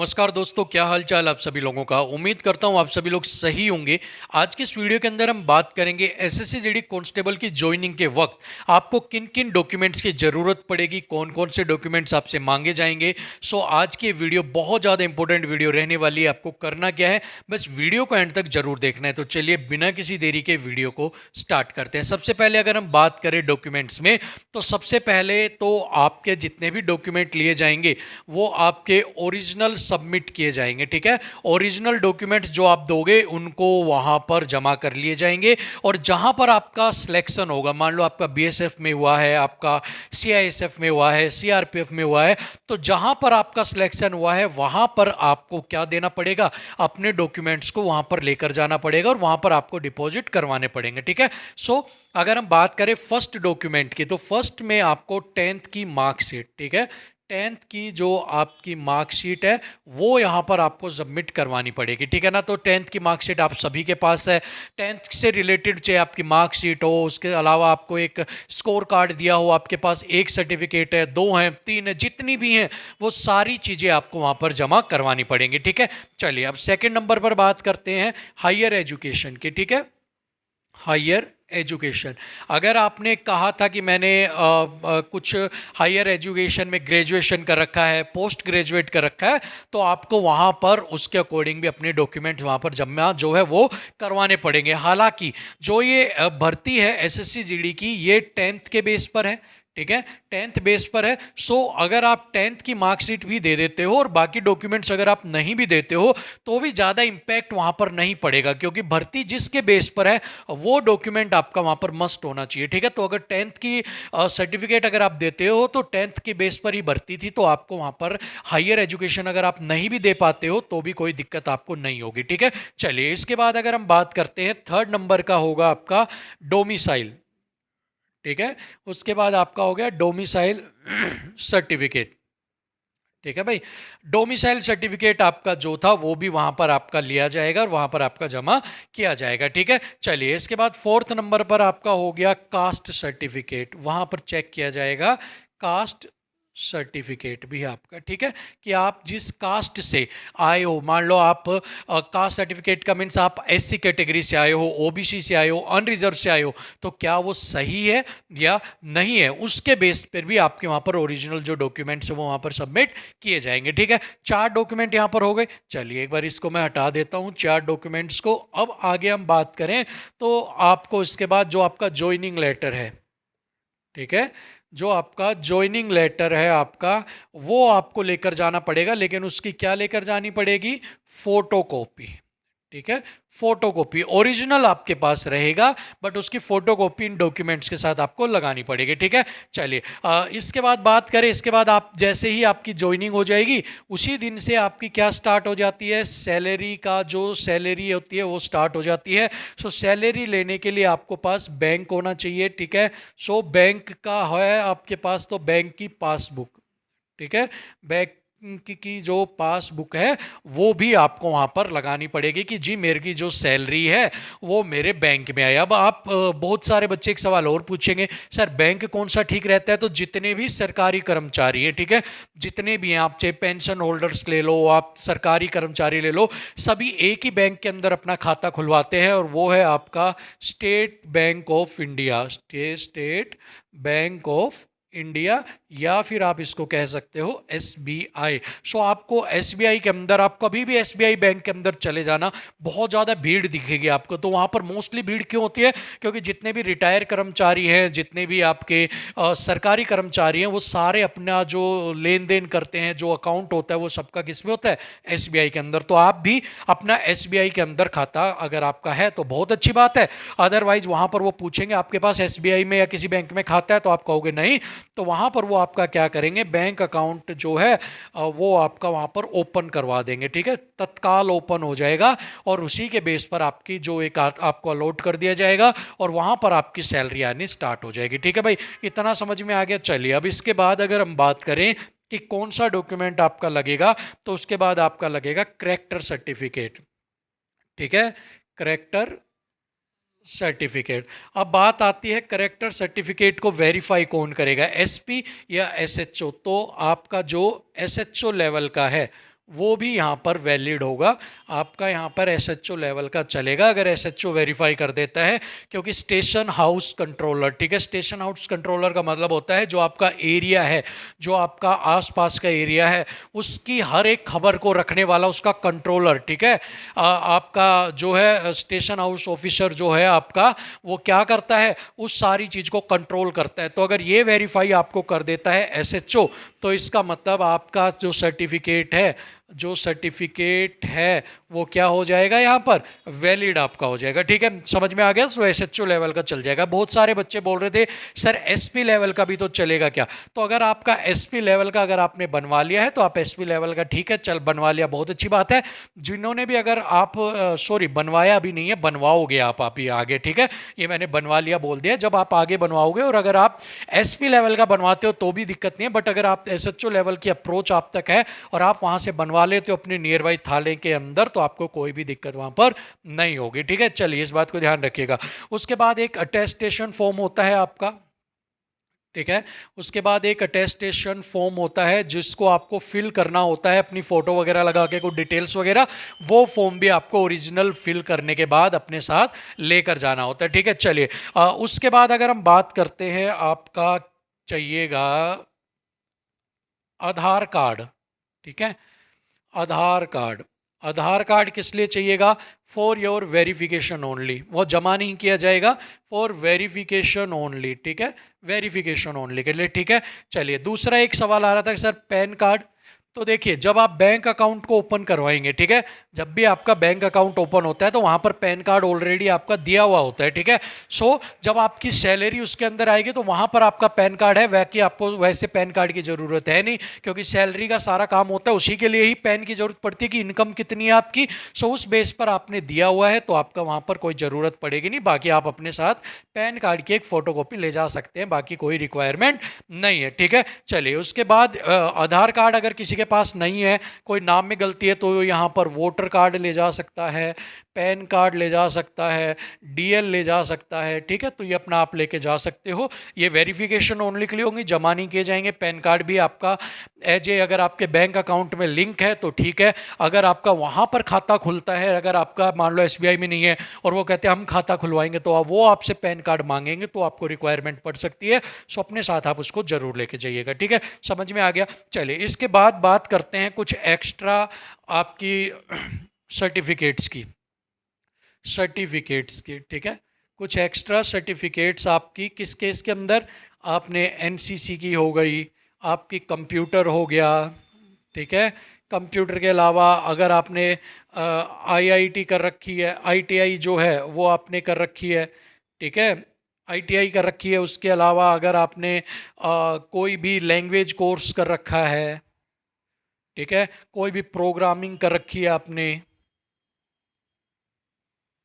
नमस्कार दोस्तों, क्या हाल चाल आप सभी लोगों का। उम्मीद करता हूं आप सभी लोग सही होंगे। आज की इस वीडियो के अंदर हम बात करेंगे एसएससी जीडी कांस्टेबल की ज्वाइनिंग के वक्त आपको किन किन डॉक्यूमेंट्स की ज़रूरत पड़ेगी, कौन कौन से डॉक्यूमेंट्स आपसे मांगे जाएंगे। सो आज की वीडियो बहुत ज़्यादा इंपॉर्टेंट वीडियो रहने वाली है। आपको करना क्या है, बस वीडियो को एंड तक जरूर देखना है। तो चलिए बिना किसी देरी के वीडियो को स्टार्ट करते हैं। सबसे पहले अगर हम बात करें डॉक्यूमेंट्स में, तो सबसे पहले तो आपके जितने भी डॉक्यूमेंट लिए जाएंगे वो आपके ओरिजिनल सबमिट किए जाएंगे। ठीक है, ओरिजिनल डॉक्यूमेंट्स जो आप दोगे उनको वहां पर जमा कर लिए जाएंगे। और जहां पर आपका सिलेक्शन होगा, मान लो आपका बीएसएफ में हुआ है, आपका सीआईएसएफ में हुआ है, सीआरपीएफ में हुआ है, तो जहां पर आपका सिलेक्शन हुआ है वहां पर आपको क्या देना पड़ेगा, अपने डॉक्यूमेंट्स को वहां पर लेकर जाना पड़ेगा और वहां पर आपको डिपॉजिट करवाने पड़ेंगे। ठीक है, सो अगर हम बात करें फर्स्ट डॉक्यूमेंट की, तो फर्स्ट में आपको 10th की मार्कशीट, ठीक है, 10th की जो आपकी मार्कशीट है वो यहाँ पर आपको सबमिट करवानी पड़ेगी। ठीक है ना, तो 10th की मार्कशीट आप सभी के पास है। 10th से रिलेटेड चाहे आपकी मार्कशीट हो, उसके अलावा आपको एक स्कोर कार्ड दिया हो, आपके पास एक सर्टिफिकेट है, दो हैं, तीन है, जितनी भी हैं वो सारी चीज़ें आपको वहाँ पर जमा करवानी पड़ेंगी। ठीक है, चलिए अब सेकेंड नंबर पर बात करते हैं हायर एजुकेशन की। ठीक है, हायर एजुकेशन, अगर आपने कहा था कि मैंने कुछ हायर एजुकेशन में ग्रेजुएशन कर रखा है, पोस्ट ग्रेजुएट कर रखा है, तो आपको वहाँ पर उसके अकॉर्डिंग भी अपने डॉक्यूमेंट वहाँ पर जमा जो है वो करवाने पड़ेंगे। हालांकि जो ये भर्ती है एसएससी जीडी की, ये 10th के बेस पर है। ठीक है, 10th बेस पर है। सो अगर आप 10th की मार्कशीट भी दे देते हो और बाकी डॉक्यूमेंट्स अगर आप नहीं भी देते हो तो भी ज़्यादा इंपैक्ट वहाँ पर नहीं पड़ेगा, क्योंकि भर्ती जिसके बेस पर है वो डॉक्यूमेंट आपका वहाँ पर मस्ट होना चाहिए। ठीक है, तो अगर 10th की सर्टिफिकेट अगर आप देते हो तो 10th के बेस पर ही भर्ती थी, तो आपको वहाँ पर हायर एजुकेशन अगर आप नहीं भी दे पाते हो तो भी कोई दिक्कत आपको नहीं होगी। ठीक है, चलिए इसके बाद अगर हम बात करते हैं, थर्ड नंबर का होगा आपका डोमिसाइल। ठीक है, उसके बाद आपका हो गया डोमिसाइल सर्टिफिकेट। ठीक है भाई, डोमिसाइल सर्टिफिकेट आपका जो था वो भी वहां पर आपका लिया जाएगा और वहां पर आपका जमा किया जाएगा। ठीक है, चलिए इसके बाद फोर्थ नंबर पर आपका हो गया कास्ट सर्टिफिकेट, वहां पर चेक किया जाएगा कास्ट सर्टिफिकेट भी आपका। ठीक है, कि आप जिस कास्ट से आए हो, मान लो आप कास्ट सर्टिफिकेट का मीन्स आप एससी कैटेगरी से आए हो, ओबीसी से आए हो, अनरिजर्व से आए हो, तो क्या वो सही है या नहीं है, उसके बेस पर भी आपके वहां पर ओरिजिनल जो डॉक्यूमेंट्स है वो वहां पर सबमिट किए जाएंगे। ठीक है, 4 डॉक्यूमेंट यहां पर हो गए। चलिए एक बार इसको मैं हटा देता हूं 4 डॉक्यूमेंट्स को। अब आगे हम बात करें तो आपको इसके बाद जो आपका ज्वाइनिंग लेटर है, ठीक है, जो आपका ज्वाइनिंग लेटर है आपका, वो आपको लेकर जाना पड़ेगा, लेकिन उसकी क्या लेकर जानी पड़ेगी, फोटोकॉपी। ठीक है, फोटोकॉपी, ओरिजिनल आपके पास रहेगा बट उसकी फोटोकॉपी इन डॉक्यूमेंट्स के साथ आपको लगानी पड़ेगी। ठीक है, चलिए इसके बाद बात करें, इसके बाद आप जैसे ही आपकी ज्वाइनिंग हो जाएगी उसी दिन से आपकी क्या स्टार्ट हो जाती है, सैलरी का जो सैलरी होती है वो स्टार्ट हो जाती है। सो सैलरी लेने के लिए आपको पास बैंक होना चाहिए। ठीक है, सो बैंक का है आपके पास तो बैंक की पासबुक। ठीक है, बैंक की जो पासबुक है वो भी आपको वहां पर लगानी पड़ेगी कि जी मेरी की जो सैलरी है वो मेरे बैंक में आए। अब आप बहुत सारे बच्चे एक सवाल और पूछेंगे, सर बैंक कौन सा ठीक रहता है, तो जितने भी सरकारी कर्मचारी हैं, ठीक है, जितने भी हैं, आप चाहे पेंशन होल्डर्स ले लो, आप सरकारी कर्मचारी ले लो, सभी एक ही बैंक के अंदर अपना खाता खुलवाते हैं और वो है आपका state bank of India, state bank of India, या फिर आप इसको कह सकते हो एसबीआई। सो आपको एसबीआई के अंदर, आप कभी भी एसबीआई बैंक के अंदर चले जाना, बहुत ज़्यादा भीड़ दिखेगी आपको। तो वहाँ पर मोस्टली भीड़ क्यों होती है, क्योंकि जितने भी रिटायर कर्मचारी हैं, जितने भी आपके सरकारी कर्मचारी हैं, वो सारे अपना जो लेन देन करते हैं, जो अकाउंट होता है वो सबका किस में होता है, एसबीआई के अंदर। तो आप भी अपना एसबीआई के अंदर खाता अगर आपका है तो बहुत अच्छी बात है, अदरवाइज वहाँ पर वो पूछेंगे आपके पास एसबीआई में या किसी बैंक में खाता है, तो आप कहोगे नहीं, तो वहां पर वो आपका क्या करेंगे, बैंक अकाउंट जो है वो आपका वहां पर ओपन करवा देंगे। ठीक है, तत्काल ओपन हो जाएगा और उसी के बेस पर आपकी जो एक आपको अलॉट कर दिया जाएगा और वहां पर आपकी सैलरी आनी स्टार्ट हो जाएगी। ठीक है भाई, इतना समझ में आ गया। चलिए अब इसके बाद अगर हम बात करें कि कौन सा डॉक्यूमेंट आपका लगेगा, तो उसके बाद आपका लगेगा करेक्टर सर्टिफिकेट। ठीक है, करेक्टर सर्टिफिकेट। अब बात आती है करेक्टर सर्टिफिकेट को वेरीफाई कौन करेगा, एसपी या एसएचओ। तो आपका जो एसएचओ लेवल का है वो भी यहाँ पर वैलिड होगा, आपका यहाँ पर एसएचओ लेवल का चलेगा अगर एसएचओ वेरीफाई कर देता है। क्योंकि स्टेशन हाउस कंट्रोलर, ठीक है, स्टेशन हाउस कंट्रोलर का मतलब होता है जो आपका एरिया है, जो आपका आसपास का एरिया है, उसकी हर एक खबर को रखने वाला उसका कंट्रोलर, ठीक है। आपका जो है स्टेशन हाउस ऑफिसर जो है आपका, वो क्या करता है, उस सारी चीज़ को कंट्रोल करता है। तो अगर ये वेरीफाई आपको कर देता है एसएचओ, तो इसका मतलब आपका जो सर्टिफिकेट है वो क्या हो जाएगा, यहाँ पर वैलिड आपका हो जाएगा, ठीक है। समझ में आ गया। तो एसएचओ लेवल का चल जाएगा। बहुत सारे बच्चे बोल रहे थे सर एसपी लेवल का भी तो चलेगा क्या? तो अगर आपका एसपी लेवल का अगर आपने बनवा लिया है तो आप एसपी लेवल का, ठीक है, चल बनवा लिया, बहुत अच्छी बात है। जिन्होंने भी अगर आप बनवाया भी नहीं है, बनवाओगे आप ही आगे, ठीक है, ये मैंने बनवा लिया बोल दिया, जब आप आगे बनवाओगे। और अगर आप एसपी लेवल का बनवाते हो तो भी दिक्कत नहीं है, बट अगर आप एसएचओ लेवल की अप्रोच आप तक है और आप वहां से बनवा लेते हो अपने नियर बाई थाने के अंदर, तो आपको कोई भी दिक्कत वहां पर नहीं होगी, ठीक है। चलिए इस बात को ध्यान रखिएगा। उसके बाद एक अटेस्टेशन फॉर्म होता है आपका, ठीक है। उसके बाद एक अटेस्टेशन फॉर्म होता है जिसको आपको फिल करना होता है, अपनी फोटो वगैरह लगा के, कोई डिटेल्स वगैरह, वो फॉर्म भी आपको ओरिजिनल फिल करने के बाद अपने साथ लेकर जाना होता है, ठीक है। चलिए उसके बाद अगर हम बात करते हैं, आपका चाहिएगा आधार कार्ड, ठीक है। आधार कार्ड, आधार कार्ड किस लिए चाहिएगा? फॉर योर वेरिफिकेशन ओनली, वो जमा नहीं किया जाएगा, फॉर वेरिफिकेशन ओनली, ठीक है, वेरिफिकेशन ओनली के लिए, ठीक है। चलिए दूसरा एक सवाल आ रहा था सर पेन कार्ड। तो देखिए जब आप बैंक अकाउंट को ओपन करवाएंगे, ठीक है, जब भी आपका बैंक अकाउंट ओपन होता है तो वहां पर पैन कार्ड ऑलरेडी आपका दिया हुआ होता है, ठीक है। सो जब आपकी सैलरी उसके अंदर आएगी तो वहां पर आपका पैन कार्ड है, वैसे आपको वैसे पैन कार्ड की जरूरत है नहीं, क्योंकि सैलरी का सारा काम होता है, उसी के लिए ही पैन की जरूरत पड़ती है कि इनकम कितनी है आपकी। सो उस बेस पर आपने दिया हुआ है तो आपका वहां पर कोई जरूरत पड़ेगी नहीं। बाकी आप अपने साथ पैन कार्ड की एक फोटोकॉपी ले जा सकते हैं, बाकी कोई रिक्वायरमेंट नहीं है, ठीक है। चलिए उसके बाद आधार कार्ड अगर किसी के पास नहीं है, कोई नाम में गलती है, तो यहाँ पर वोटर कार्ड ले जा सकता है, पैन कार्ड ले जा सकता है, डीएल ले जा सकता है, ठीक है। तो ये अपना आप लेके जा सकते हो। ये वेरिफिकेशन ओनली के लिए होंगे, जमा नहीं किए जाएंगे। पैन कार्ड भी आपका एज ए अगर आपके बैंक अकाउंट में लिंक है तो ठीक है, अगर आपका वहाँ पर खाता खुलता है, अगर आपका मान लो एसबीआई में नहीं है और वो कहते हैं हम खाता खुलवाएंगे, तो वो आपसे पैन कार्ड मांगेंगे, तो आपको रिक्वायरमेंट पड़ सकती है। सो अपने साथ आप उसको जरूर लेके जाइएगा, ठीक है। समझ में आ गया। चलिए इसके बाद बात करते हैं कुछ एक्स्ट्रा आपकी सर्टिफिकेट्स की, ठीक है। कुछ एक्स्ट्रा सर्टिफिकेट्स आपकी किस केस के अंदर? आपने एनसीसी की हो गई, आपकी कंप्यूटर हो गया, ठीक है। कंप्यूटर के अलावा अगर आपने आईआईटी कर रखी है, आईटीआई जो है वो आपने कर रखी है, ठीक है, आईटीआई कर रखी है। उसके अलावा अगर आपने कोई भी लैंग्वेज कोर्स कर रखा है, ठीक है, कोई भी प्रोग्रामिंग कर रखी है आपने,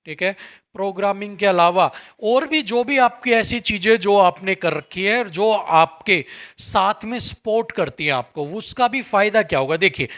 ठीक है, प्रोग्रामिंग के अलावा और भी जो भी आपकी ऐसी चीजें जो आपने कर रखी है और जो आपके साथ में सपोर्ट करती हैं आपको, उसका भी फायदा क्या होगा? देखिए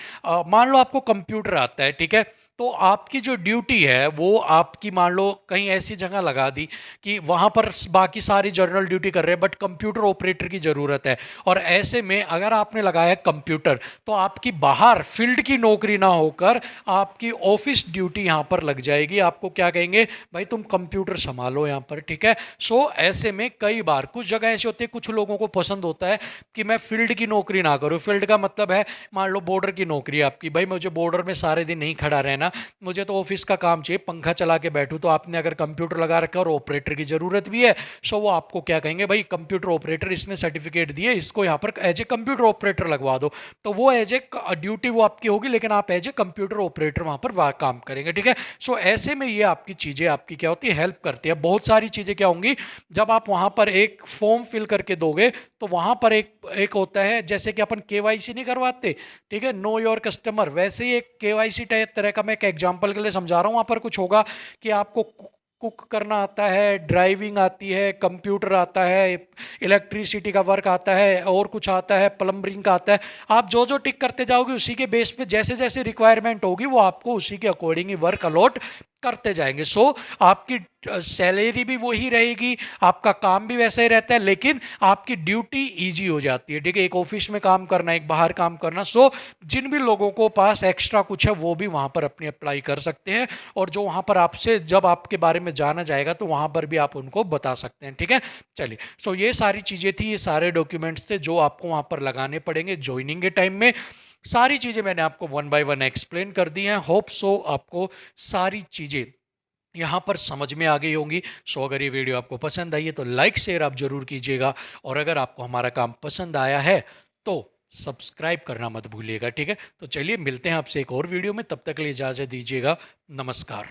मान लो आपको कंप्यूटर आता है, ठीक है, तो आपकी जो ड्यूटी है वो आपकी मान लो कहीं ऐसी जगह लगा दी कि वहां पर बाकी सारी जनरल ड्यूटी कर रहे हैं बट कंप्यूटर ऑपरेटर की जरूरत है, और ऐसे में अगर आपने लगाया कंप्यूटर तो आपकी बाहर फील्ड की नौकरी ना होकर आपकी ऑफिस ड्यूटी यहां पर लग जाएगी। आपको क्या कहेंगे, भाई तुम कंप्यूटर संभालो यहाँ पर, ठीक है। सो ऐसे में कई बार कुछ जगह ऐसे होते हैं, कुछ लोगों को पसंद होता है कि मैं फील्ड की नौकरी ना करूँ। फील्ड का मतलब है मान लो बॉर्डर की नौकरी आपकी, भाई मुझे बॉर्डर में सारे दिन नहीं खड़ा रहना, मुझे तो ऑफिस का काम चाहिए, पंखा चला के बैठूं। तो आपने अगर कंप्यूटर लगा रखा और ऑपरेटर की जरूरत भी है, सो वो आपको क्या कहेंगे, भाई कंप्यूटर ऑपरेटर, इसने सर्टिफिकेट दिए, इसको यहाँ पर एज ए कंप्यूटर ऑपरेटर लगवा दो। तो वो एज ए ड्यूटी वो आपकी होगी, लेकिन आप एज ए कंप्यूटर ऑपरेटर वहां पर काम करेंगे, ठीक है। सो ऐसे में ये आपकी चीजें आपकी क्या होती है, हेल्प करती है। बहुत सारी चीजें क्या होंगी, जब आप वहां पर एक फॉर्म फिल करके दोगे तो वहां पर एक होता है, जैसे कि अपन केवाईसी नहीं करवाते, ठीक है, नो योर कस्टमर, वैसे ही एक केवाईसी तरह का, मैं एक एग्जांपल के लिए समझा रहा हूं। वहां पर कुछ होगा कि आपको कुक करना आता है, ड्राइविंग आती है, कंप्यूटर आता है, इलेक्ट्रिसिटी का वर्क आता है, और कुछ आता है, प्लम्बरिंग का आता है। आप जो जो टिक करते जाओगे उसी के बेस पे जैसे जैसे रिक्वायरमेंट होगी वो आपको उसी के अकॉर्डिंग ही वर्क अलॉट करते जाएंगे। सो आपकी सैलरी भी वही रहेगी, आपका काम भी वैसा ही रहता है, लेकिन आपकी ड्यूटी इजी हो जाती है। ठीक है, एक ऑफिस में काम करना, एक बाहर काम करना। सो जिन भी लोगों को पास एक्स्ट्रा कुछ है वो भी वहां पर अपनी अप्लाई कर सकते हैं, और जो वहां पर आपसे जब आपके बारे में जाना जाएगा तो वहां पर भी आप उनको बता सकते हैं। ठीक है, चलिए। सो ये सारी चीजें थी, ये सारे डॉक्यूमेंट्स थे जो आपको वहां पर लगाने पड़ेंगे ज्वाइनिंग के टाइम में। सारी चीजें मैंने आपको वन बाय वन एक्सप्लेन कर दी हैं। होप सो आपको सारी चीजें यहाँ पर समझ में आ गई होंगी। सो अगर ये वीडियो आपको पसंद आई है तो लाइक शेयर आप जरूर कीजिएगा, और अगर आपको हमारा काम पसंद आया है तो सब्सक्राइब करना मत भूलिएगा। ठीक है, तो चलिए मिलते हैं आपसे एक और वीडियो में, तब तक के लिए इजाजत दीजिएगा। नमस्कार।